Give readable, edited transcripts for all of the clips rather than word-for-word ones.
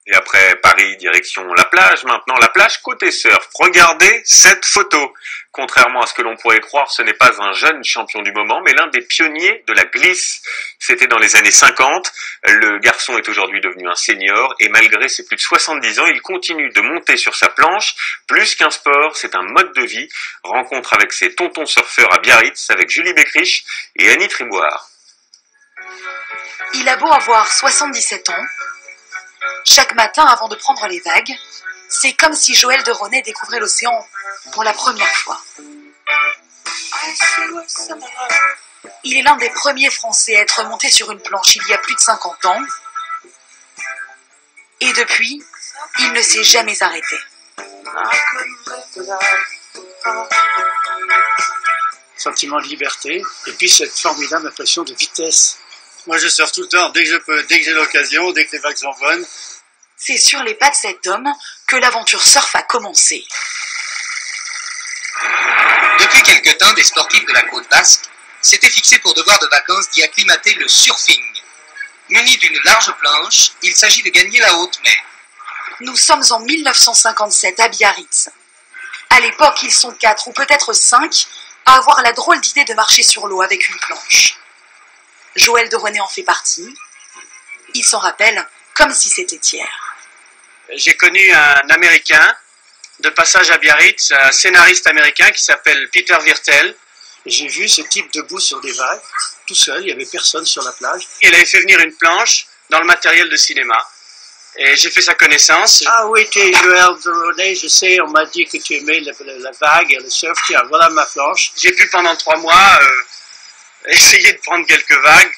Et après Paris, direction la plage maintenant, la plage côté surf. Regardez cette photo. Contrairement à ce que l'on pourrait croire, ce n'est pas un jeune champion du moment, mais l'un des pionniers de la glisse. C'était dans les années 50. Le garçon est aujourd'hui devenu un senior et malgré ses plus de 70 ans, il continue de monter sur sa planche. Plus qu'un sport, c'est un mode de vie. Rencontre avec ses tontons surfeurs à Biarritz avec Julie Beckrich et Annie Triboire. Il a beau avoir 77 ans, chaque matin avant de prendre les vagues, c'est comme si Joël de Ronet découvrait l'océan pour la première fois. Il est l'un des premiers Français à être monté sur une planche il y a plus de 50 ans. Et depuis, il ne s'est jamais arrêté. Sentiment de liberté, et puis cette formidable impression de vitesse. Moi, je surfe tout le temps, dès que je peux, dès que j'ai l'occasion, dès que les vagues sont bonnes. C'est sur les pas de cet homme que l'aventure surf a commencé. Depuis quelque temps, des sportifs de la côte basque s'étaient fixés pour devoir de vacances d'y acclimater le surfing. Muni d'une large planche, il s'agit de gagner la haute mer. Nous sommes en 1957 à Biarritz. À l'époque, ils sont 4 ou peut-être 5 à avoir la drôle d'idée de marcher sur l'eau avec une planche. Joël de Ronet en fait partie. Il s'en rappelle comme si c'était hier. J'ai connu un Américain de passage à Biarritz, un scénariste américain qui s'appelle Peter Wirtel. J'ai vu ce type debout sur des vagues, tout seul, il n'y avait personne sur la plage. Il avait fait venir une planche dans le matériel de cinéma. Et j'ai fait sa connaissance. Ah oui, tu es Joël de Ronet, je sais, on m'a dit que tu aimais la vague et le surf. Tiens, voilà ma planche. J'ai pu pendant 3 mois essayer de prendre quelques vagues.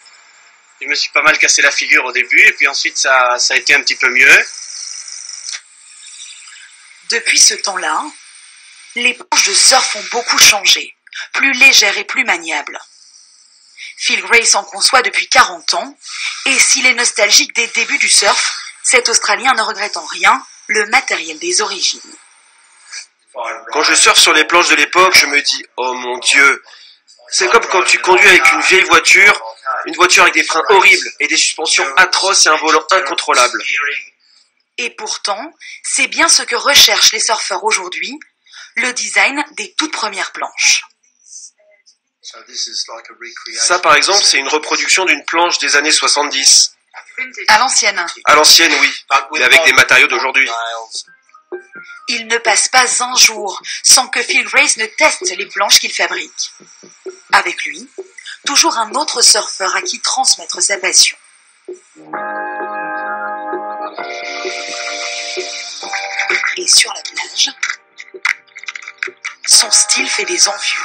Je me suis pas mal cassé la figure au début, et puis ensuite ça a été un petit peu mieux. Depuis ce temps-là, les planches de surf ont beaucoup changé, plus légères et plus maniables. Phil Grace en conçoit depuis 40 ans, et s'il est nostalgique des débuts du surf, cet Australien ne regrette en rien le matériel des origines. Quand je surfe sur les planches de l'époque, je me dis « Oh mon Dieu !» C'est comme quand tu conduis avec une vieille voiture, une voiture avec des freins horribles et des suspensions atroces et un volant incontrôlable. Et pourtant, c'est bien ce que recherchent les surfeurs aujourd'hui, le design des toutes premières planches. Ça, par exemple, c'est une reproduction d'une planche des années 70. À l'ancienne. À l'ancienne, oui, mais avec des matériaux d'aujourd'hui. Il ne passe pas un jour sans que Phil Grace ne teste les planches qu'il fabrique. Avec lui, toujours un autre surfeur à qui transmettre sa passion. Et sur la plage, son style fait des envieux.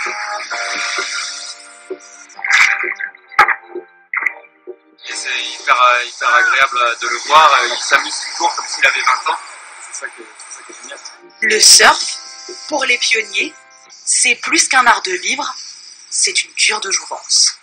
Et c'est hyper agréable de le voir, il s'amuse toujours comme s'il avait 20 ans, c'est ça qui est génial. Le surf, pour les pionniers, c'est plus qu'un art de vivre, c'est une cure de jouvence.